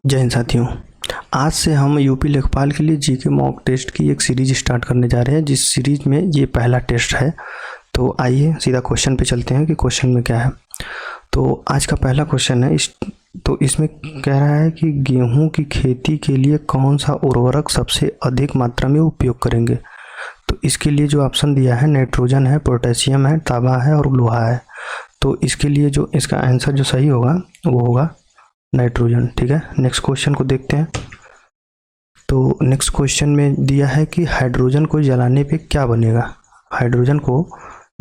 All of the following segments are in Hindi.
जय हिंद साथियों। आज से हम यूपी लेखपाल के लिए जीके मॉक टेस्ट की एक सीरीज स्टार्ट करने जा रहे हैं, जिस सीरीज में ये पहला टेस्ट है। तो आइए सीधा क्वेश्चन पे चलते हैं कि क्वेश्चन में क्या है। तो आज का पहला क्वेश्चन है इसमें कह रहा है कि गेहूं की खेती के लिए कौन सा उर्वरक सबसे अधिक मात्रा में उपयोग करेंगे। तो इसके लिए जो ऑप्शन दिया है नाइट्रोजन है, पोटेशियम है, तांबा है और लोहा है। तो इसके लिए जो इसका आंसर जो सही होगा वो होगा नाइट्रोजन। ठीक है, नेक्स्ट क्वेश्चन को देखते हैं। तो नेक्स्ट क्वेश्चन में दिया है कि हाइड्रोजन को जलाने पे क्या बनेगा। हाइड्रोजन को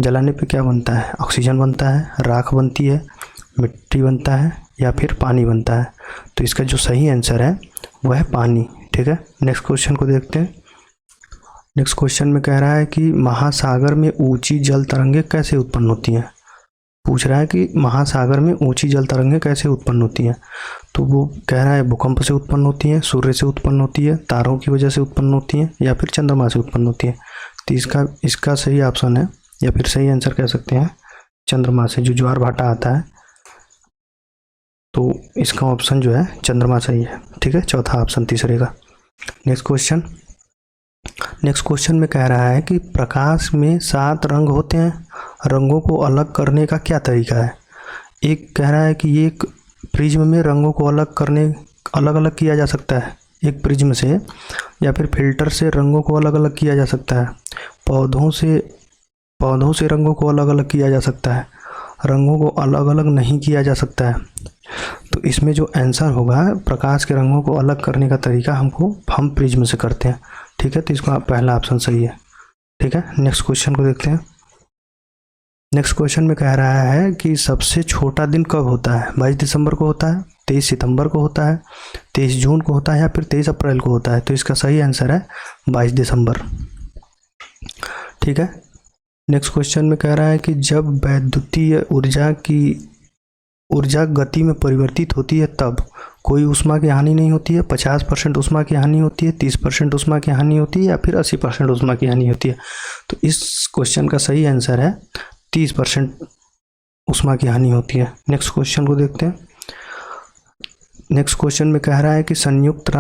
जलाने पे क्या बनता है? ऑक्सीजन बनता है, राख बनती है, मिट्टी बनता है या फिर पानी बनता है। तो इसका जो सही आंसर है वह है पानी। ठीक है, नेक्स्ट क्वेश्चन को देखते हैं। नेक्स्ट क्वेश्चन में कह रहा है कि महासागर में ऊंची जल तरंगें कैसे उत्पन्न होती हैं। पूछ रहा है कि महासागर में ऊंची जल तरंगें कैसे उत्पन्न होती हैं। तो वो कह रहा है भूकंप से उत्पन्न होती है, सूर्य से उत्पन्न होती है, तारों की वजह से उत्पन्न होती है या फिर चंद्रमा से उत्पन्न होती है। तो इसका सही ऑप्शन है या फिर सही आंसर कह सकते हैं चंद्रमा से, जो ज्वार भाटा आता है। तो इसका ऑप्शन जो है चंद्रमा सही है। ठीक है, चौथा ऑप्शन तीसरे का। नेक्स्ट क्वेश्चन में कह रहा है कि प्रकाश में 7 रंग होते हैं, रंगों को अलग करने का क्या तरीका है। एक कह रहा है कि एक प्रिज्म में रंगों को अलग अलग किया जा सकता है एक प्रिज्म से, या फिर फिल्टर से रंगों को अलग अलग किया जा सकता है, पौधों से रंगों को अलग अलग किया जा सकता है, रंगों को अलग अलग नहीं किया जा सकता है। तो इसमें जो आंसर होगा प्रकाश के रंगों को अलग करने का तरीका हम प्रिज्म से करते हैं। ठीक है, तो इसका पहला ऑप्शन सही है। ठीक है, नेक्स्ट क्वेश्चन को देखते हैं। नेक्स्ट क्वेश्चन में कह रहा है कि सबसे छोटा दिन कब होता है। 22 दिसंबर को होता है, 23 सितंबर को होता है, 23 जून को होता है या फिर 23 अप्रैल को होता है। तो इसका सही आंसर है 22 दिसंबर। ठीक है, नेक्स्ट क्वेश्चन में कह रहा है कि जब वैद्युतीय ऊर्जा गति में परिवर्तित होती है तब कोई ऊष्मा की हानि नहीं होती है। 50% ऊष्मा की हानि होती है, 30% ऊष्मा की हानि होती है या फिर 80% ऊष्मा की हानि होती है। तो इस क्वेश्चन का सही आंसर है 30% ऊष्मा की हानि होती है। नेक्स्ट क्वेश्चन को देखते हैं। नेक्स्ट क्वेश्चन में कह रहा है कि संयुक्त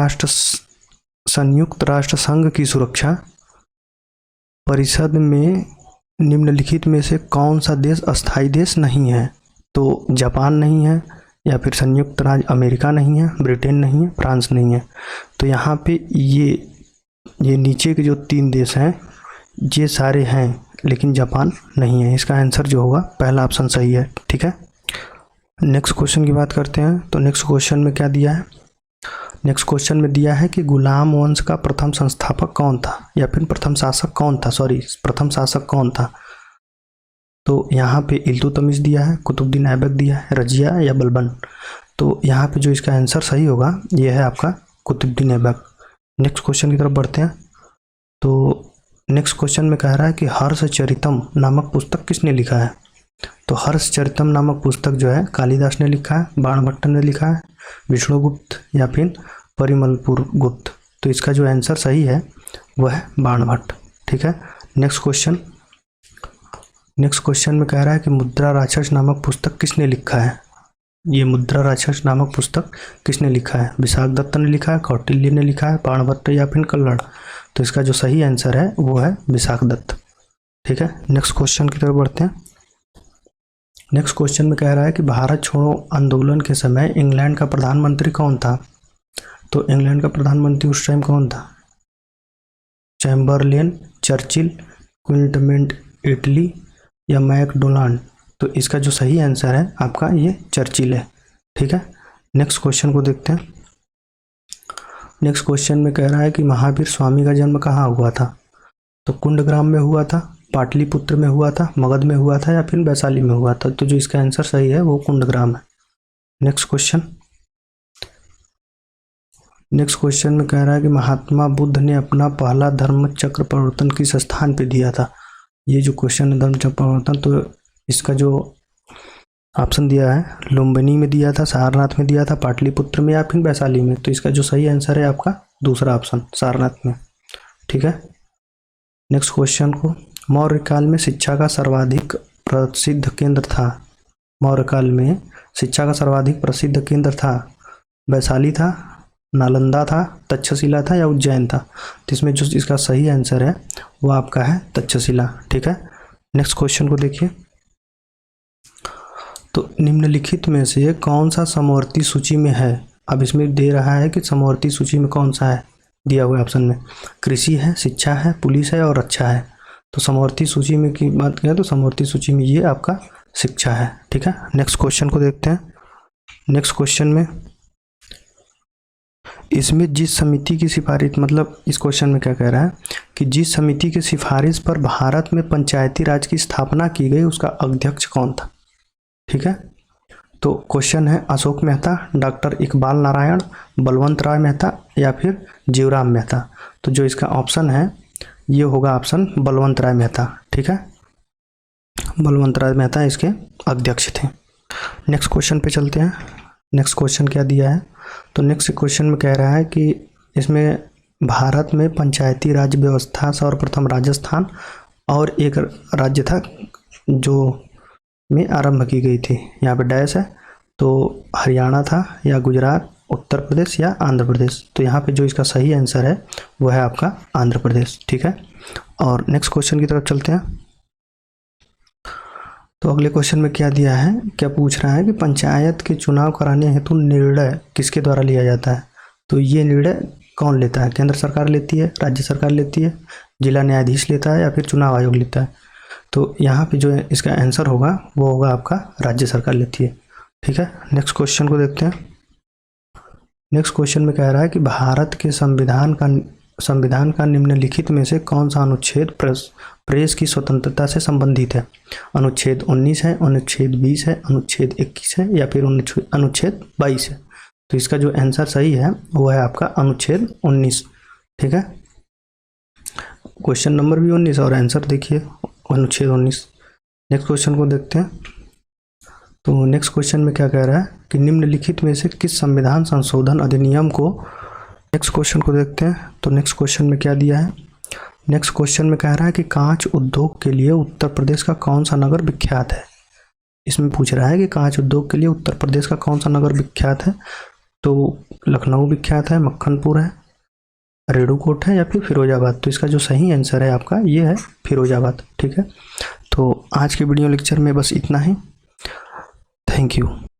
राष्ट्र संघ की सुरक्षा परिषद में निम्नलिखित में से कौन सा देश अस्थायी देश नहीं है। तो जापान नहीं है या फिर संयुक्त राज्य अमेरिका नहीं है, ब्रिटेन नहीं है, फ्रांस नहीं है। तो यहाँ पे ये नीचे के जो 3 देश हैं ये सारे हैं, लेकिन जापान नहीं है। इसका आंसर जो होगा पहला ऑप्शन सही है। ठीक है, नेक्स्ट क्वेश्चन की बात करते हैं। तो नेक्स्ट क्वेश्चन में क्या दिया है? नेक्स्ट क्वेश्चन में दिया है कि गुलाम वंश का प्रथम संस्थापक कौन था या फिर प्रथम शासक कौन था। तो यहाँ पे इल्तुतमिश दिया है, कुतुबुद्दीन ऐबक दिया है, रजिया या बलबन। तो यहाँ पे जो इसका आंसर सही होगा ये है आपका कुतुबुद्दीन ऐबक। नेक्स्ट क्वेश्चन की तरफ बढ़ते हैं। तो नेक्स्ट क्वेश्चन में कह रहा है कि हर्षचरितम नामक पुस्तक किसने लिखा है। तो हर्षचरितम नामक पुस्तक जो है कालिदास ने लिखा है, बाणभट्ट ने लिखा है, विष्णुगुप्त या फिर परिमलपुर गुप्त। तो इसका जो आंसर सही है वह है बाणभट्ट। ठीक है, नेक्स्ट क्वेश्चन में कह रहा है कि मुद्रा राक्षस नामक पुस्तक किसने लिखा है। ये मुद्रा राक्षस नामक पुस्तक किसने लिखा है? विशाखदत्त ने लिखा है, कौटिल्य ने लिखा है, बाणभट्ट या फिर कल्लड़। तो इसका जो सही आंसर है वो है विशाखदत्त। ठीक है, नेक्स्ट क्वेश्चन की तरफ बढ़ते हैं। नेक्स्ट क्वेश्चन में कह रहा है कि भारत छोड़ो आंदोलन के समय इंग्लैंड का प्रधानमंत्री कौन था। तो इंग्लैंड का प्रधानमंत्री उस टाइम कौन था? चैम्बरलेन, चर्चिल, क्विंटमेंट इटली या मैकडोनाल्ड। तो इसका जो सही आंसर है आपका ये चर्चिल है। ठीक है, नेक्स्ट क्वेश्चन को देखते हैं। नेक्स्ट क्वेश्चन में कह रहा है कि महावीर स्वामी का जन्म कहाँ हुआ था। तो कुंडग्राम में हुआ था, पाटलिपुत्र में हुआ था, मगध में हुआ था या फिर वैशाली में हुआ था। तो जो इसका आंसर सही है वो कुंडग्राम है। नेक्स्ट क्वेश्चन में कह रहा है कि महात्मा बुद्ध ने अपना पहला धर्म चक्र प्रवर्तन किस स्थान पे दिया था। ये जो क्वेश्चन है धर्म चक्र प्रवर्तन, तो इसका जो ऑप्शन दिया है लुम्बिनी में दिया था, सारनाथ में दिया था, पाटलिपुत्र में या फिर वैशाली में। तो इसका जो सही आंसर है आपका दूसरा ऑप्शन सारनाथ में। ठीक है, नेक्स्ट क्वेश्चन को, मौर्य काल में शिक्षा का सर्वाधिक प्रसिद्ध केंद्र था। मौर्य काल में शिक्षा का सर्वाधिक प्रसिद्ध केंद्र था, वैशाली था, नालंदा था, तक्षशिला था या उज्जैन था। तो इसमें जो इसका सही आंसर है वो आपका है तक्षशिला। ठीक है, नेक्स्ट क्वेश्चन को देखिए। तो निम्नलिखित में से कौन सा समवर्ती सूची में है। अब इसमें दे रहा है कि समवर्ती सूची में कौन सा है, दिया हुआ ऑप्शन में कृषि है, शिक्षा है, पुलिस है और रक्षा है। तो समवर्ती सूची में की बात करें तो समवर्ती सूची में ये आपका शिक्षा है। ठीक है, नेक्स्ट क्वेश्चन को देखते हैं। नेक्स्ट क्वेश्चन में इसमें जिस समिति की सिफारिश, मतलब इस क्वेश्चन में क्या कह रहा है कि जिस समिति की सिफारिश पर भारत में पंचायती राज की स्थापना की गई उसका अध्यक्ष कौन था। ठीक है, तो क्वेश्चन है अशोक मेहता, डॉक्टर इकबाल नारायण, बलवंत राय मेहता या फिर जीवराम मेहता। तो जो इसका ऑप्शन है ये होगा ऑप्शन बलवंत राय मेहता। ठीक है, बलवंत राय मेहता इसके अध्यक्ष थे। नेक्स्ट क्वेश्चन पे चलते हैं। नेक्स्ट क्वेश्चन क्या दिया है, तो नेक्स्ट क्वेश्चन में कह रहा है कि इसमें भारत में पंचायती राज व्यवस्था सर्वप्रथम राजस्थान और एक राज्य था जो में आरंभ की गई थी। यहाँ पे डैश है, तो हरियाणा था या गुजरात, उत्तर प्रदेश या आंध्र प्रदेश। तो यहाँ पे जो इसका सही आंसर है वो है आपका आंध्र प्रदेश। ठीक है, और नेक्स्ट क्वेश्चन की तरफ चलते हैं। तो अगले क्वेश्चन में क्या दिया है, क्या पूछ रहा है कि पंचायत के चुनाव कराने हेतु निर्णय किसके द्वारा लिया जाता है। तो ये निर्णय कौन लेता है, केंद्र सरकार लेती है, राज्य सरकार लेती है, जिला न्यायाधीश लेता है या फिर चुनाव आयोग लेता है। तो यहाँ पे जो इसका आंसर होगा वो होगा आपका राज्य सरकार लेती है। ठीक है, नेक्स्ट क्वेश्चन को देखते हैं। नेक्स्ट क्वेश्चन में कह रहा है कि भारत के संविधान का निम्नलिखित में से कौन सा अनुच्छेद प्रेस की स्वतंत्रता से संबंधित है। अनुच्छेद 19 है, अनुच्छेद 20 है, अनुच्छेद 21 है या फिर अनुच्छेद 22 है। तो इसका जो आंसर सही है वो है आपका अनुच्छेद 19। ठीक है, क्वेश्चन नंबर भी 19 और आंसर देखिए अनुच्छेद 19। नेक्स्ट क्वेश्चन को देखते हैं। तो नेक्स्ट क्वेश्चन में क्या कह रहा है कि निम्नलिखित में से किस संविधान संशोधन अधिनियम को। नेक्स्ट क्वेश्चन को देखते हैं। तो नेक्स्ट क्वेश्चन में क्या दिया है, नेक्स्ट क्वेश्चन में कह रहा है कि कांच उद्योग के लिए उत्तर प्रदेश का कौन सा नगर विख्यात है। इसमें पूछ रहा है कि कांच उद्योग के लिए उत्तर प्रदेश का कौन सा नगर विख्यात है। तो लखनऊ विख्यात है, मक्खनपुर है, रेणुकूट है या फिर फिरोजाबाद। तो इसका जो सही आंसर है आपका ये है फिरोजाबाद। ठीक है, तो आज के वीडियो लेक्चर में बस इतना ही। Thank you.